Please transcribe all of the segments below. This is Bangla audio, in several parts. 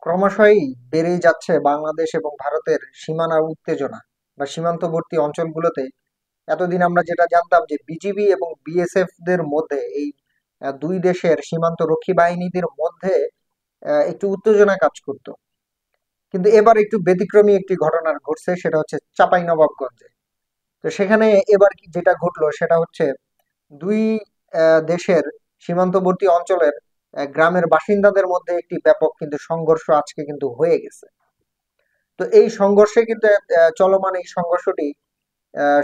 ক্রমশই বেড়েই যাচ্ছে বাংলাদেশ এবং ভারতের সীমানা উত্তেজনা বা সীমান্তবর্তী অঞ্চলগুলোতে। এতদিন আমরা যেটা জানতাম যে বিজিবি এবং বিএসএফ দের মধ্যে এই দুই দেশের সীমান্ত রক্ষী বাহিনীদের মধ্যে একটু উত্তেজনা কাজ করত। কিন্তু এবার একটু ব্যতিক্রমী একটি ঘটনা ঘটছে, সেটা হচ্ছে চাঁপাইনবাবগঞ্জে। তো সেখানে এবার যেটা ঘটলো সেটা হচ্ছে দুই দেশের সীমান্তবর্তী অঞ্চলের গ্রামের বাসিন্দাদের মধ্যে একটি ব্যাপক কিন্তু সংঘর্ষ আজকে কিন্তু হয়ে গেছে। তো এই সংঘর্ষে কিন্তু চলমান এই সংঘর্ষটি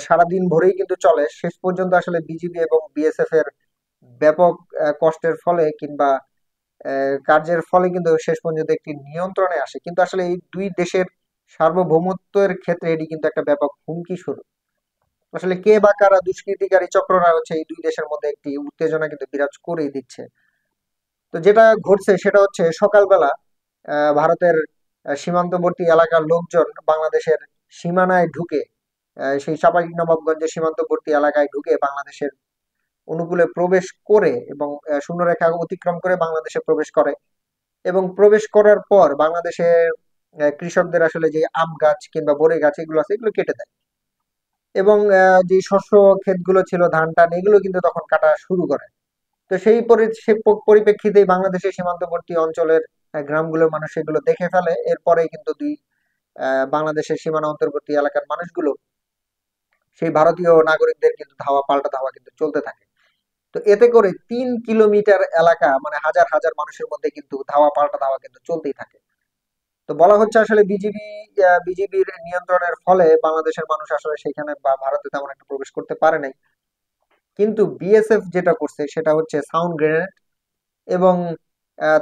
সারাদিন ভরেই কিন্তু চলে। শেষ পর্যন্ত আসলে বিজিবি এবং বিএসএফ এর ব্যাপক কষ্টের ফলে কিংবা কার্যের ফলে কিন্তু শেষ পর্যন্ত একটি নিয়ন্ত্রণে আসে। কিন্তু আসলে এই দুই দেশের সার্বভৌমত্বের ক্ষেত্রে এটি কিন্তু একটা ব্যাপক হুমকি স্বরূপ। আসলে কে বা কারা দুষ্কৃতিকারী চক্ররা হচ্ছে এই দুই দেশের মধ্যে একটি উত্তেজনা কিন্তু বিরাজ করেই দিচ্ছে। তো যেটা ঘটছে সেটা হচ্ছে সকালবেলা ভারতের সীমান্তবর্তী এলাকার লোকজন বাংলাদেশের সীমানায় ঢুকে সেই চাঁপাইনবাবগঞ্জের সীমান্তবর্তী এলাকায় ঢুকে বাংলাদেশের অনুকূলে প্রবেশ করে এবং শূন্যরেখা অতিক্রম করে বাংলাদেশে প্রবেশ করে। এবং প্রবেশ করার পর বাংলাদেশের কৃষকদের আসলে যে আম গাছ কিংবা বড়ই গাছ এগুলো আছে এগুলো কেটে দেয়। এবং যে শস্য ক্ষেতগুলো ছিল ধান টান এগুলো কিন্তু তখন কাটা শুরু করে। তো পরিপ্রেক্ষিতেই বাংলাদেশের সীমান্তবর্তী অঞ্চলের গ্রামগুলোর মানুষ এগুলো দেখে ফেলে। এরপরে কিন্তু দুই বাংলাদেশের সীমানা অন্তর্বর্তী এলাকার মানুষগুলো সেই ভারতীয় নাগরিকদের কিন্তু ধাওয়া পাল্টা ধাওয়া কিন্তু চলতে থাকে। তো এতে করে 3 কিলোমিটার এলাকা মানে হাজার হাজার মানুষের মধ্যে কিন্তু ধাওয়া পাল্টা ধাওয়া কিন্তু চলতেই থাকে। তো বলা হচ্ছে আসলে বিজিবির নিয়ন্ত্রণের ফলে বাংলাদেশের মানুষ আসলে সেখানে বা ভারতে তেমন একটা প্রবেশ করতে পারে নাই। কিন্তু বিএসএফ যেটা করছে সেটা হচ্ছে সাউন্ড গ্রেনেড এবং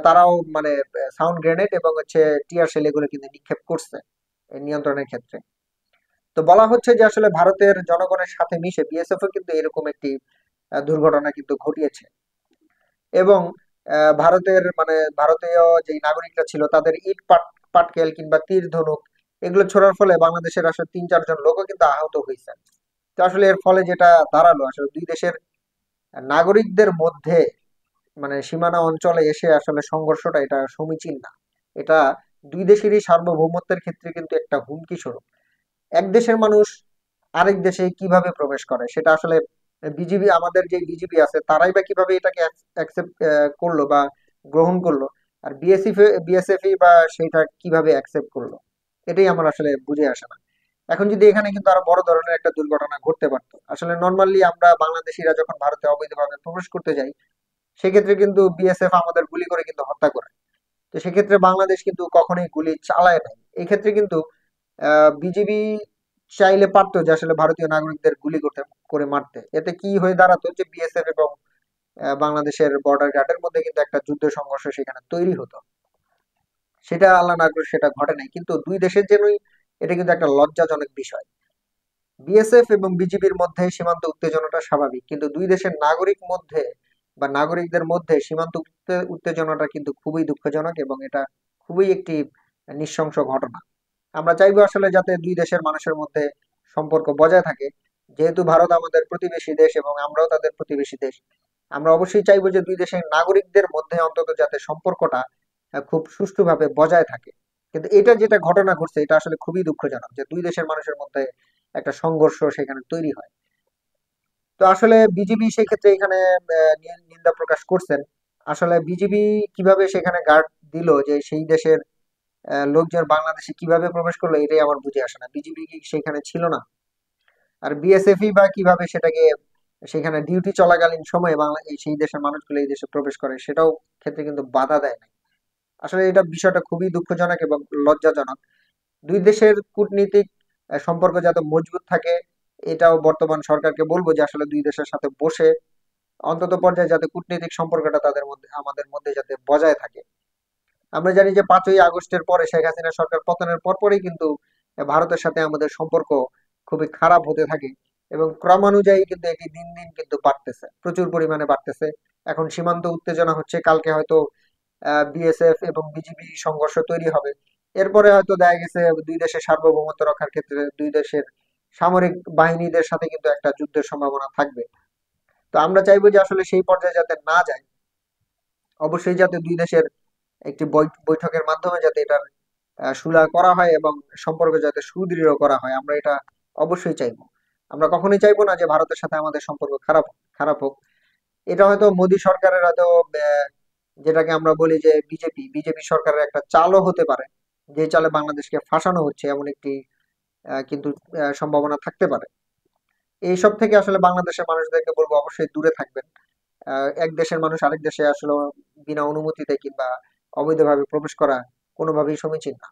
তারাও মানে সাউন্ড গ্রেনেড এবং হচ্ছে টিয়ার শেল এগুলো কিন্তু নিক্ষেপ করছে এই নিয়ন্ত্রণের ক্ষেত্রে। তো বলা হচ্ছে যে আসলে ভারতের জনগণের সাথে মিশে বিএসএফ কিন্তু এরকম একটি দুর্ঘটনা কিন্তু ঘটিয়েছে। এবং ভারতের মানে ভারতীয় যে নাগরিকরা ছিল তাদের ইট পাটকেল কিংবা তীর ধনুক এগুলো ছোড়ার ফলে বাংলাদেশের আসলে 3-4 জন লোকও কিন্তু আহত হয়েছে। তো আসলে এর ফলে যেটা দাঁড়ালো আসলে দুই দেশের নাগরিকদের মধ্যে মানে সীমানা অঞ্চলে এসে আসলে সংঘর্ষটা এটা সমীচীন না। এটা দুই দেশেরই সার্বভৌমত্বের ক্ষেত্রে কিন্তু একটা হুমকি স্বরূপ। এক দেশের মানুষ আরেক দেশে কিভাবে প্রবেশ করে সেটা আসলে বিজিবি আমাদের যে বিজিবি আছে তারাই বা কিভাবে এটাকে অ্যাকসেপ্ট করলো বা গ্রহণ করলো, আর বিএসএফই বা সেটা কিভাবে অ্যাকসেপ্ট করলো, এটাই আমার আসলে বুঝে আসে না। এখন যদি এখানে কিন্তু আরো বড় ধরনের একটা দুর্ঘটনা ঘটতে পারতো। আসলে নর্মালি আমরা বাংলাদেশিরা যখন ভারতে অবৈধভাবে প্রবেশ করতে যাই সেক্ষেত্রে কিন্তু বিএসএফ আমাদের গুলি করে কিন্তু হত্যা করে। তো সেক্ষেত্রে বাংলাদেশ কিন্তু কখনোই গুলি চালায় নাই। এই ক্ষেত্রে কিন্তু বিজিবি চাইলে পারতো যে আসলে ভারতীয় নাগরিকদের গুলি করতে করে মারতে। এতে কি হয়ে দাঁড়াতো যে বিএসএফ এবং বাংলাদেশের বর্ডার গার্ডের মধ্যে কিন্তু একটা যুদ্ধ সংঘর্ষ সেখানে তৈরি হতো। সেটা আল্লাহ না করে সেটা ঘটে নাই, কিন্তু দুই দেশের জন্যই এটা কিন্তু একটা লজ্জাজনক বিষয়। বিএসএফ এবং বিজিবির মধ্যে সীমান্ত উত্তেজনাটা স্বাভাবিক, কিন্তু দুই দেশের নাগরিক মধ্যে বা নাগরিকদের মধ্যে সীমান্ত উত্তেজনাটা কিন্তু খুবই দুঃখজনক এবং এটা খুবই একটি নৃশংস ঘটনা। আমরা চাইবো আসলে যাতে দুই দেশের মানুষের মধ্যে সম্পর্ক বজায় থাকে। যেহেতু ভারত আমাদের প্রতিবেশী দেশ এবং আমরাও তাদের প্রতিবেশী দেশ, আমরা অবশ্যই চাইবো যে দুই দেশের নাগরিকদের মধ্যে অন্তত যাতে সম্পর্কটা খুব সুষ্ঠুভাবে বজায় থাকে। কিন্তু এটা যেটা ঘটনা ঘটছে এটা আসলে খুবই দুঃখজনক যে দুই দেশের মানুষের মধ্যে একটা সংঘর্ষ সেখানে তৈরি হয়। তো আসলে বিজিবি সেক্ষেত্রে এখানে নিন্দা প্রকাশ করছেন। আসলে বিজিবি কিভাবে সেখানে গার্ড দিল যে সেই দেশের লোকজন বাংলাদেশে কিভাবে প্রবেশ করলো এটাই আমার বুঝে আসে না। বিজিবি কি সেখানে ছিল না? আর বিএসএফই বা কিভাবে সেটাকে সেখানে ডিউটি চলাকালীন সময়ে সেই দেশের মানুষগুলো এই দেশে প্রবেশ করে সেটাও ক্ষেত্রে কিন্তু বাধা দেয় না। আসলে এটা বিষয়টা খুবই দুঃখজনক এবং লজ্জাজনক। দুই দেশের কূটনীতিক সম্পর্ক যাতে মজবুত থাকে এটাও বর্তমান সরকারকে বলবো যে আসলে দুই দেশের সাথে বসে অন্তত পর্যায়ে যাতে কূটনীতিক সম্পর্কটা তাদের মধ্যে আমাদের মধ্যে যাতে বজায় থাকে। আমরা জানি যে 5ই আগস্টের পরে শেখ হাসিনা সরকার পতনের পরপরই কিন্তু ভারতের সাথে আমাদের সম্পর্ক খুবই খারাপ হতে থাকে এবং ক্রমানুযায়ী কিন্তু এটি দিন দিন কিন্তু বাড়তেছে, প্রচুর পরিমাণে বাড়তেছে। এখন সীমান্ত উত্তেজনা হচ্ছে, কালকে হয়তো বিএসএফ এবং বিজিবি সংঘর্ষ তৈরি হবে। এরপরে হয়তো দেখা গেছে দুই দেশের সার্বভৌমত্ব রক্ষার ক্ষেত্রে দুই দেশের সামরিক বাহিনীদের সাথে কিন্তু একটা যুদ্ধের সম্ভাবনা থাকবে। তো আমরা চাইবো যে আসলে সেই পর্যায়ে যাতে না যায়, অবশ্যই যাতে দুই দেশের একটি বৈঠকের মাধ্যমে যাতে এটার সুরাহা করা হয় এবং সম্পর্ক যাতে সুদৃঢ় করা হয়, আমরা এটা অবশ্যই চাইবো। আমরা কখনোই চাইবো না যে ভারতের সাথে আমাদের সম্পর্ক খারাপ খারাপ হোক। এটা হয়তো মোদী সরকারের হয়তো যেটাকে আমরা বলি যে বিজেপি সরকারের একটা চালও হতে পারে, যে চালে বাংলাদেশকে ফাঁসানো হচ্ছে এমন একটি কিন্তু সম্ভাবনা থাকতে পারে। এইসব থেকে আসলে বাংলাদেশের মানুষদেরকে বলবো অবশ্যই দূরে থাকবেন। এক দেশের মানুষ আরেক দেশে আসলে বিনা অনুমতিতে কিংবা অবৈধভাবে প্রবেশ করা কোনোভাবেই সমীচীন না।